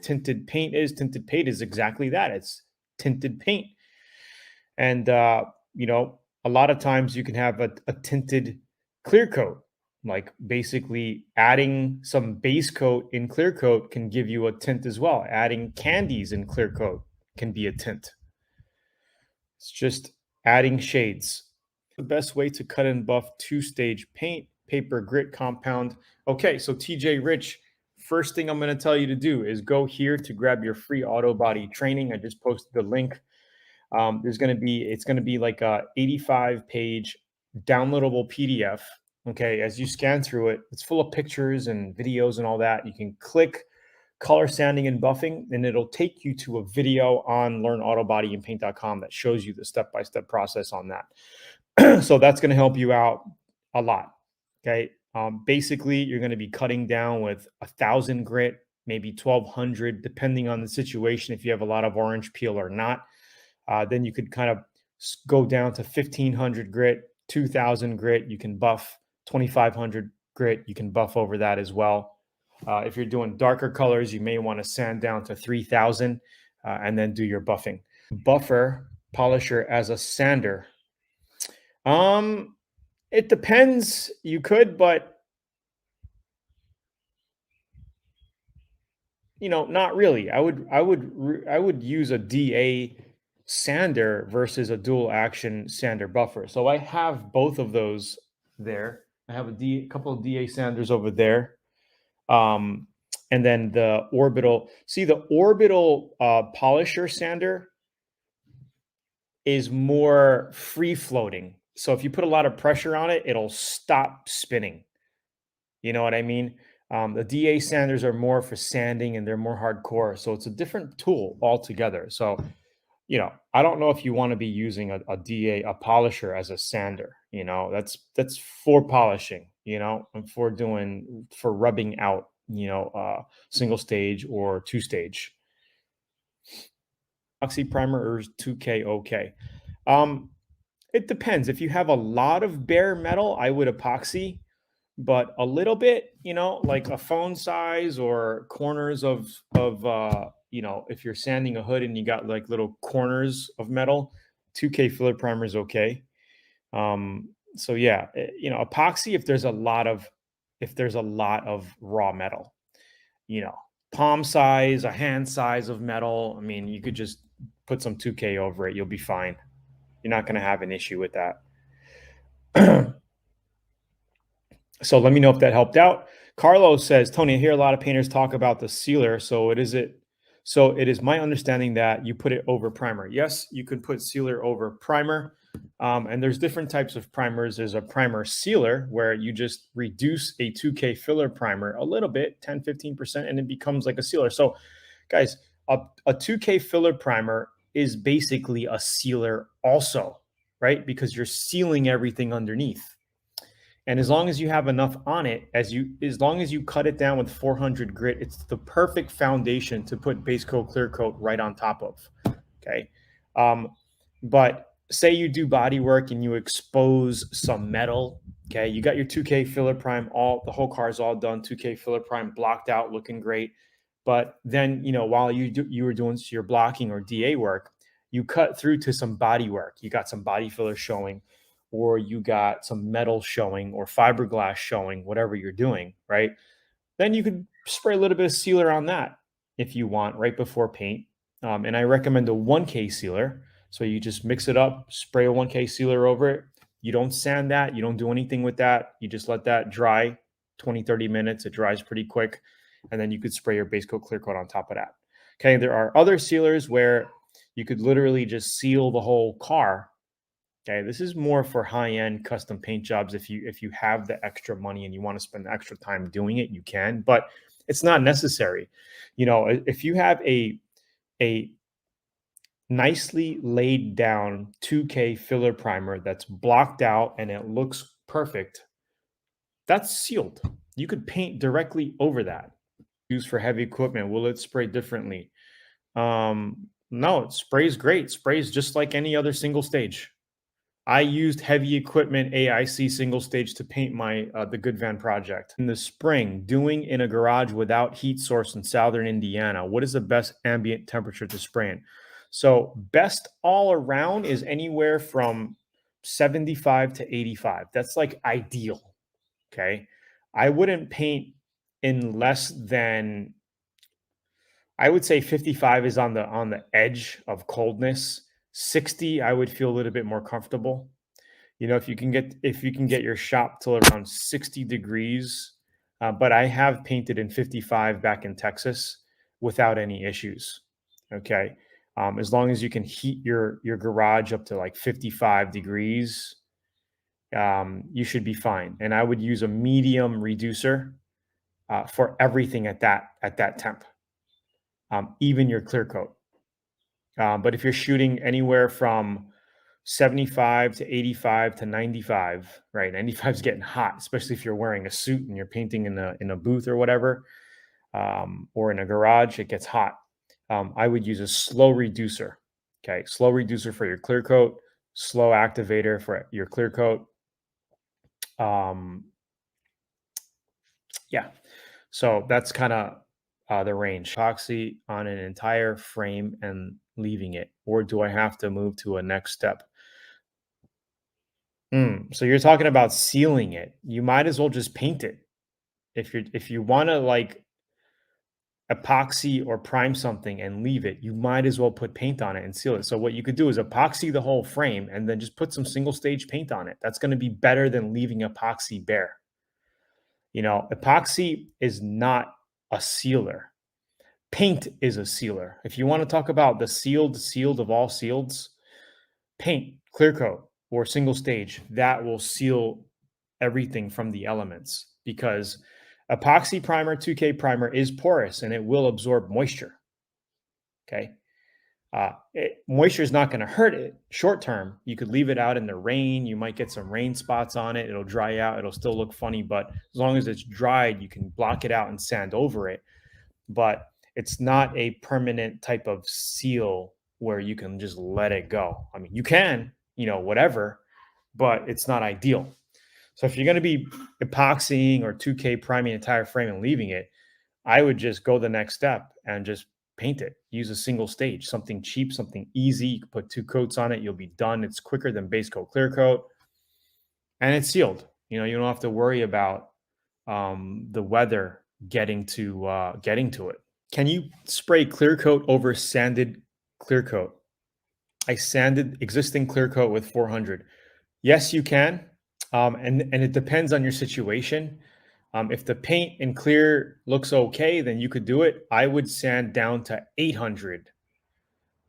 Tinted paint is exactly that. It's tinted paint. And you know, a lot of times you can have a tinted clear coat. Like basically adding some base coat in clear coat can give you a tint as well. Adding candies in clear coat can be a tint. It's just adding shades. The best way to cut and buff two-stage paint, paper grit compound. Okay, so TJ Rich, first thing I'm going to tell you to do is go here to grab your free Autobody training. I just posted the link. It's going to be like a 85-page downloadable PDF. Okay, as you scan through it, it's full of pictures and videos and all that. You can click color sanding and buffing, and it'll take you to a video on learnautobodyandpaint.com that shows you the step-by-step process on that. So that's going to help you out a lot. Okay, basically you're going to be cutting down with 1,000 grit, maybe 1,200, depending on the situation. If you have a lot of orange peel or not, then you could kind of go down to 1,500 grit, 2,000 grit. You can buff 2,500 grit. You can buff over that as well. If you're doing darker colors, you may want to sand down to 3,000 and then do your buffing. Buffer polisher as a sander. It depends. You could, but you know, not really. I would use a DA sander versus a dual action sander buffer. So I have both of those there. I have a couple of DA sanders over there. And then the orbital, see the orbital polisher sander is more free floating. So if you put a lot of pressure on it, it'll stop spinning. You know what I mean? The DA sanders are more for sanding and they're more hardcore. So it's a different tool altogether. So, you know, I don't know if you want to be using a polisher as a sander. You know, that's for polishing, you know, and for rubbing out, you know, single stage or two stage. Epoxy primer or 2K okay? It depends. If you have a lot of bare metal, I would epoxy, but a little bit, you know, like a phone size or corners of you know, if you're sanding a hood and you got like little corners of metal, 2K filler primer is okay. So yeah, you know, epoxy if there's a lot of raw metal, you know, palm size, a hand size of metal. I mean, you could just put some 2K over it. You'll be fine. You're not going to have an issue with that. So let me know if that helped out. Carlos says, Tony, I hear a lot of painters talk about the sealer. So it is my understanding that you put it over primer. Yes, you can put sealer over primer. And there's different types of primers. There's a primer sealer where you just reduce a 2K filler primer a little bit, 10, 15%, and it becomes like a sealer. So guys, a 2K filler primer is basically a sealer also, right? Because you're sealing everything underneath. And as long as you have enough on it, as long as you cut it down with 400 grit, it's the perfect foundation to put base coat, clear coat right on top of. Okay. But say you do body work and you expose some metal. Okay. You got your 2K filler prime, the whole car is all done. 2K filler prime blocked out, looking great. But then, you know, while you were doing your blocking or DA work, you cut through to some body work. You got some body filler showing, or you got some metal showing or fiberglass showing, whatever you're doing, right? Then you could spray a little bit of sealer on that if you want right before paint. And I recommend a 1K sealer. So you just mix it up, spray a 1K sealer over it. You don't sand that. You don't do anything with that. You just let that dry 20, 30 minutes. It dries pretty quick. And then you could spray your base coat, clear coat on top of that. Okay, there are other sealers where you could literally just seal the whole car. Okay, this is more for high-end custom paint jobs. If you have the extra money and you want to spend the extra time doing it, you can, but it's not necessary. You know, if you have a nicely laid down 2K filler primer that's blocked out and it looks perfect, that's sealed. You could paint directly over that. Used for heavy equipment, will it spray differently? Not No, spray's great. Spray's just like any other single stage. I used heavy equipment AIC single stage to paint my the Good Van project. In the spring, doing in a garage without heat source in southern Indiana, what is the best ambient temperature to spray in? So best all around is anywhere from 75 to 85. That's like ideal. Okay. I wouldn't paint in less than, I would say 55 is on the edge of coldness. 60, I would feel a little bit more comfortable. You know, if you can get your shop till around 60 degrees, but I have painted in 55 back in Texas without any issues. Okay, as long as you can heat your garage up to like 55 degrees, you should be fine. And I would use a medium reducer for everything at that temp, even your clear coat. But if you're shooting anywhere from 75 to 85 to 95, right? 95 is getting hot, especially if you're wearing a suit and you're painting in a booth or whatever, or in a garage, it gets hot. I would use a slow reducer. Okay, slow reducer for your clear coat, slow activator for your clear coat. Yeah, so that's kind of the range. Epoxy on an entire frame and leaving it, or do I have to move to a next step? So you're talking about sealing it. You might as well just paint it. If you want to like epoxy or prime something and leave it, you might as well put paint on it and seal it. So what you could do is epoxy the whole frame and then just put some single stage paint on it. That's going to be better than leaving epoxy bare. You know, epoxy is not a sealer. Paint is a sealer. If you want to talk about the sealed of all sealeds, paint, clear coat, or single stage, that will seal everything from the elements, because epoxy primer, 2K primer is porous and it will absorb moisture. Okay. Moisture is not going to hurt it short term. You could leave it out in the rain. You might get some rain spots on it. It'll dry out. It'll still look funny, but as long as it's dried, you can block it out and sand over it. But it's not a permanent type of seal where you can just let it go. I mean, you can, you know, whatever, but it's not ideal. So if you're going to be epoxying or 2K priming the entire frame and leaving it, I would just go the next step and just paint it. Use a single stage, something cheap, something easy. You can put 2 coats on it. You'll be done. It's quicker than base coat, clear coat, and it's sealed. You know, you don't have to worry about the weather getting to it. Can you spray clear coat over sanded clear coat? I sanded existing clear coat with 400. Yes, you can. And it depends on your situation. If the paint and clear looks okay, then you could do it. I would sand down to 800.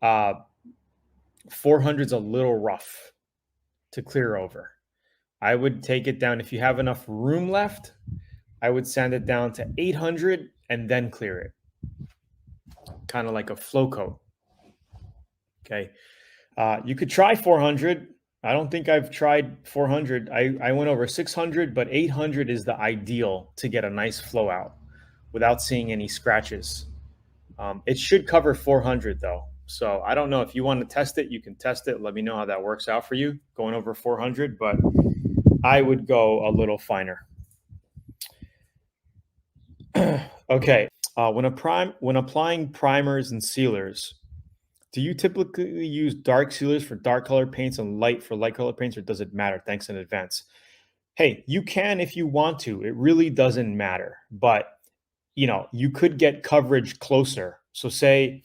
400 is a little rough to clear over. I would take it down. If you have enough room left, I would sand it down to 800 and then clear it. Kind of like a flow coat. Okay. You could try 400. I don't think I've tried 400. I went over 600, but 800 is the ideal to get a nice flow out without seeing any scratches. It should cover 400 though. So I don't know, if you want to test it, you can test it. Let me know how that works out for you going over 400, but I would go a little finer. Okay. When applying primers and sealers, do you typically use dark sealers for dark color paints and light for light color paints, or does it matter? Thanks in advance. Hey, you can if you want to. It really doesn't matter. But, you know, you could get coverage closer. So say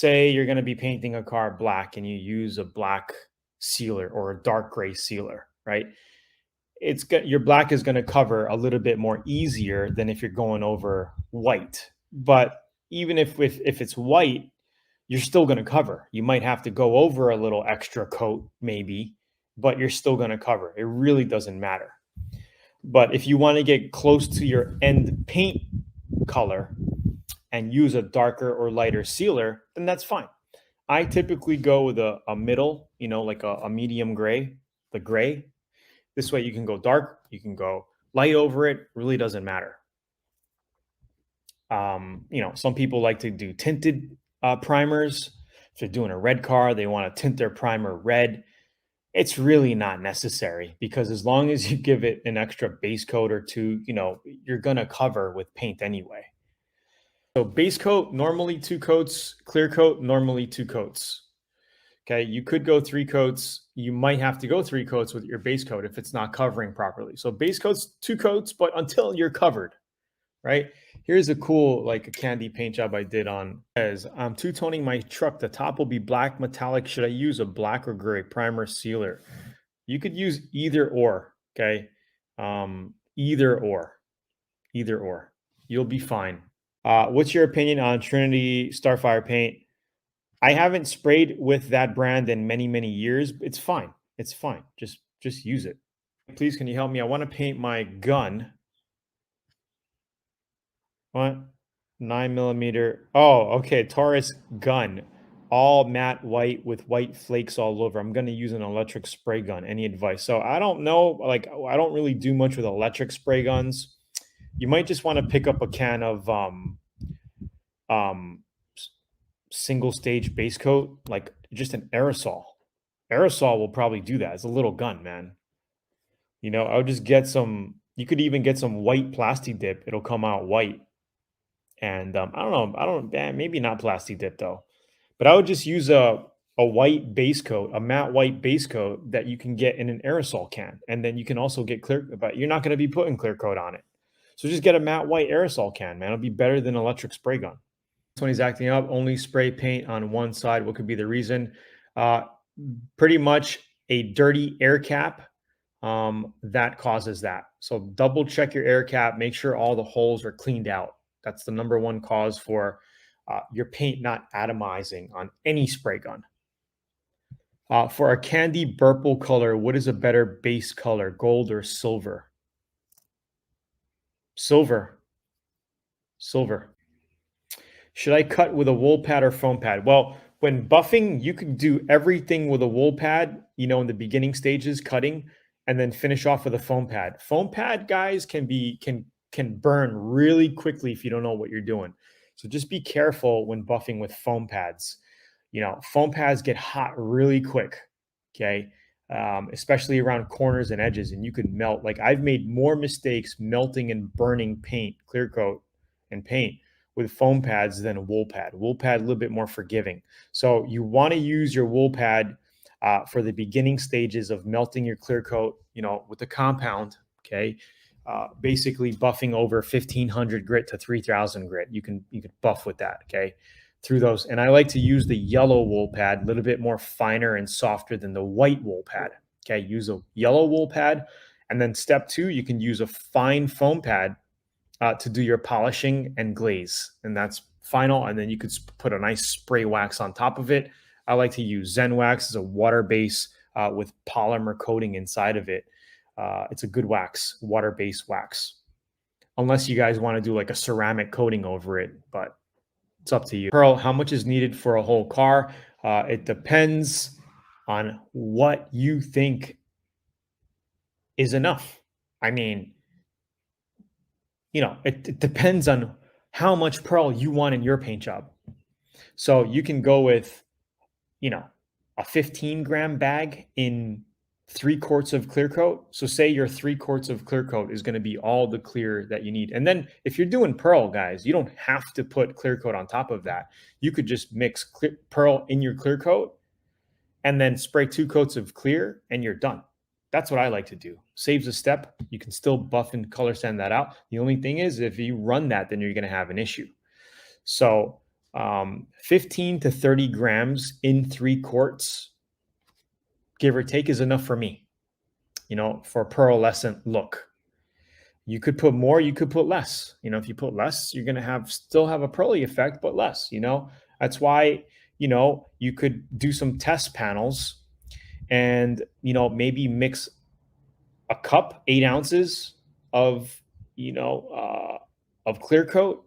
you're going to be painting a car black and you use a black sealer or a dark gray sealer, right? Your black is going to cover a little bit more easier than if you're going over white. But even if it's white, you're still going to cover. You might have to go over a little extra coat maybe, but you're still going to cover. It really doesn't matter. But if you want to get close to your end paint color and use a darker or lighter sealer, then that's fine. I typically go with a middle, you know, like a medium gray, the gray. This way you can go dark, you can go light over it, really doesn't matter. You know, some people like to do tinted primers. If they're doing a red car, they want to tint their primer red. It's really not necessary because as long as you give it an extra base coat or two, you're going to cover with paint anyway. So base coat, normally 2 coats, clear coat, normally 2 coats. Okay, you could go 3 coats. You might have to go 3 coats with your base coat if it's not covering properly. So base coat's 2 coats, but until you're covered, right? Here's a cool, like a candy paint job I did on. As I'm two-toning my truck, the top will be black metallic. Should I use a black or gray primer sealer? You could use either or, okay? Either or. You'll be fine. What's your opinion on Trinity Starfire paint? I haven't sprayed with that brand in many, many years. It's fine. It's fine. Just use it. Please, can you help me? I want to paint my gun. What? 9mm. Oh, okay. Taurus gun. All matte white with white flakes all over. I'm going to use an electric spray gun. Any advice? So I don't know. Like, I don't really do much with electric spray guns. You might just want to pick up a can of single stage base coat, like just an aerosol. Aerosol will probably do that. It's a little gun, man. I would just get some. You could even get some white plastic dip. It'll come out white. And I don't know. Maybe not plastic dip though. But I would just use a white base coat, a matte white base coat that you can get in an aerosol can. And then you can also get clear, but you're not going to be putting clear coat on it. So just get a matte white aerosol can, man. It'll be better than electric spray gun. 20's acting up. Only spray paint on one side. What could be the reason? Pretty much a dirty air cap that causes that. So double check your air cap. Make sure all the holes are cleaned out. That's the number one cause for your paint not atomizing on any spray gun. For a candy burple color, what is a better base color, gold or silver? Silver. Should I cut with a wool pad or foam pad? Well, when buffing, you can do everything with a wool pad, in the beginning stages, cutting, and then finish off with a foam pad. Foam pad, guys, can burn really quickly if you don't know what you're doing. So just be careful when buffing with foam pads. Foam pads get hot really quick, okay? Especially around corners and edges, and you could melt. Like I've made more mistakes melting and burning paint, clear coat and paint with foam pads than a wool pad. Wool pad a little bit more forgiving. So you want to use your wool pad for the beginning stages of melting your clear coat, with the compound, okay? Basically buffing over 1500 grit to 3000 grit. You could buff with that, okay? Through those. And I like to use the yellow wool pad, a little bit more finer and softer than the white wool pad. Okay, use a yellow wool pad. And then step 2, you can use a fine foam pad to do your polishing and glaze. And that's final. And then you could put a nice spray wax on top of it. I like to use Zen Wax as a water base with polymer coating inside of it. It's a good wax, water-based wax. Unless you guys want to do like a ceramic coating over it, but it's up to you. Pearl, how much is needed for a whole car? It depends on what you think is enough. I mean, it depends on how much pearl you want in your paint job. So you can go with, a 15-gram bag in 3 quarts of clear coat. So say your 3 quarts of clear coat is going to be all the clear that you need. And then if you're doing pearl, guys, you don't have to put clear coat on top of that. You could just mix pearl in your clear coat and then spray 2 coats of clear and you're done. That's what I like to do. Saves a step. You can still buff and color sand that out. The only thing is if you run that, then you're going to have an issue. So 15 to 30 grams in 3 quarts, give or take, is enough for me, for a pearlescent look. You could put more, you could put less. If you put less, you're going to still have a pearly effect, but less, That's why, you could do some test panels and, maybe mix a cup, 8 ounces of clear coat,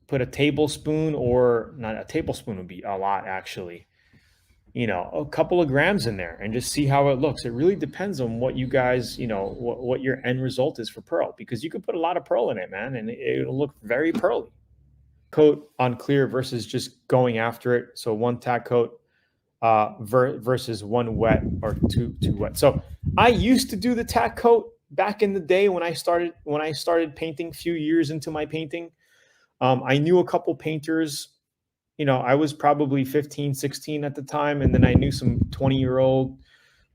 put a tablespoon, or not a tablespoon would be a lot actually, a couple of grams in there and just see how it looks. It really depends on what you guys, what your end result is for pearl, because you could put a lot of pearl in it, man, and it'll look very pearly. coat on clear versus just going after it. So one tack coat versus one wet or two wet. So I used to do the tack coat back in the day when I started painting a few years into my painting. I knew a couple painters. You know, I was probably 15, 16 at the time. And then I knew some 20-year-old,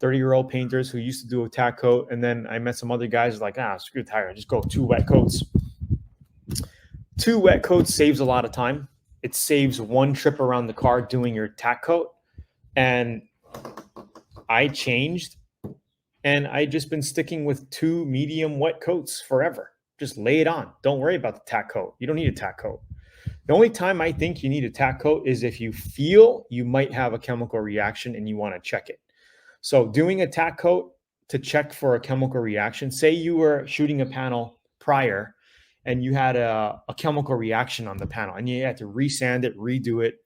30-year-old painters who used to do a tack coat. And then I met some other guys like, screw tire, just go 2 wet coats. 2 wet coats saves a lot of time. It saves 1 trip around the car doing your tack coat. And I changed, and I just been sticking with 2 medium wet coats forever. Just lay it on. Don't worry about the tack coat. You don't need a tack coat. The only time I think you need a tack coat is if you feel you might have a chemical reaction and you want to check it. So doing a tack coat to check for a chemical reaction, say you were shooting a panel prior and you had a chemical reaction on the panel and you had to resand it, redo it,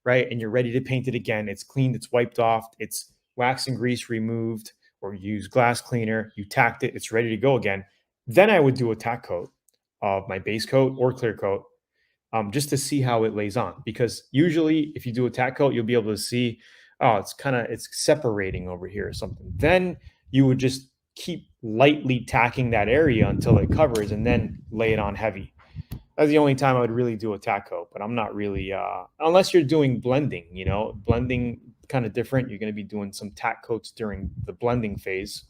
right? And you're ready to paint it again. It's cleaned, it's wiped off, it's wax and grease removed, or you use glass cleaner, you tacked it, it's ready to go again. Then I would do a tack coat of my base coat or clear coat, just to see how it lays on. Because usually if you do a tack coat, you'll be able to see, oh, it's separating over here or something. Then you would just keep lightly tacking that area until it covers and then lay it on heavy. That's the only time I would really do a tack coat, but I'm not really, unless you're doing blending, you know, blending kind of different. You're going to be doing some tack coats during the blending phase.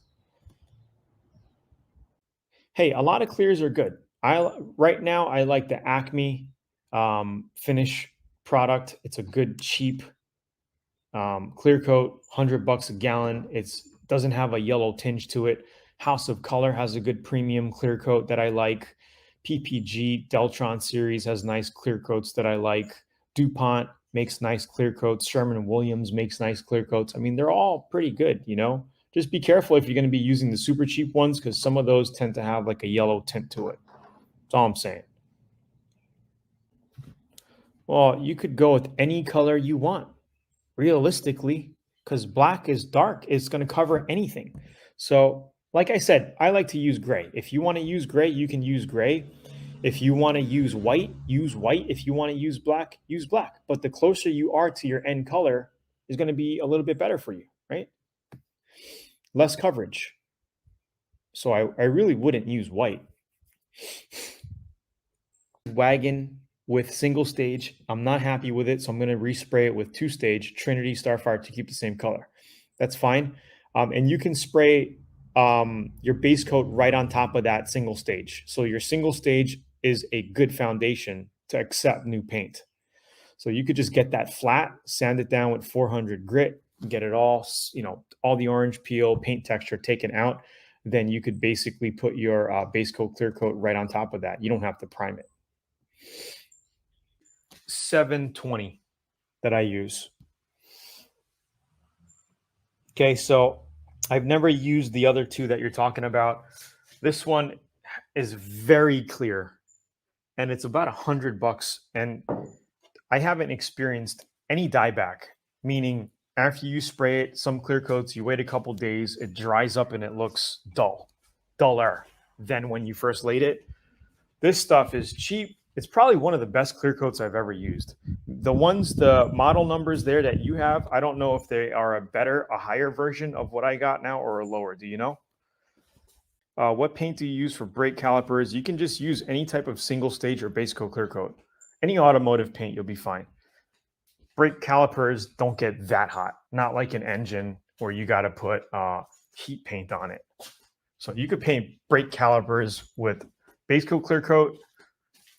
Hey, a lot of clears are good. Right now I like the Acme finish product. It's a good, cheap clear coat, $100 a gallon. It doesn't have a yellow tinge to it. House of Color has a good premium clear coat that I like. PPG Deltron series has nice clear coats that I like. DuPont makes nice clear coats. Sherwin-Williams makes nice clear coats. I mean, they're all pretty good, you know. Just be careful if you're going to be using the super cheap ones, because some of those tend to have like a yellow tint to it. That's all I'm saying. Well, you could go with any color you want, realistically, because black is dark. It's going to cover anything. So, like I said, I like to use gray. If you want to use gray, you can use gray. If you want to use white, use white. If you want to use black, use black. But the closer you are to your end color is going to be a little bit better for you, right? Less coverage. So I really wouldn't use white. Wagon with single stage. I'm not happy with it, so I'm going to respray it with 2-stage Trinity Starfire to keep the same color. That's fine. And you can spray your base coat right on top of that single stage. So your single stage is a good foundation to accept new paint. So you could just get that flat, sand it down with 400 grit, get it all, you know, all the orange peel, paint texture taken out. Then you could basically put your base coat, clear coat right on top of that. You don't have to prime it. 720 that I use. Okay, so I've never used the other 2 that you're talking about. This one is very clear, and it's about $100. And I haven't experienced any dieback, meaning after you spray it, some clear coats, you wait a couple days, it dries up and it looks duller than when you first laid it. This stuff is cheap. It's probably one of the best clear coats I've ever used. The model numbers there that you have, I don't know if they are a higher version of what I got now or a lower. Do you know? What paint do you use for brake calipers? You can just use any type of single stage or base coat clear coat. Any automotive paint, you'll be fine. Brake calipers don't get that hot. Not like an engine where you got to put heat paint on it. So you could paint brake calipers with base coat clear coat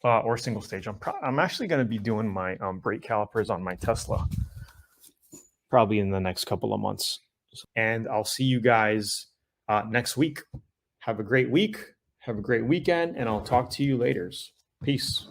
or single stage. I'm actually going to be doing my brake calipers on my Tesla probably in the next couple of months. And I'll see you guys next week. Have a great week. Have a great weekend, and I'll talk to you later. Peace.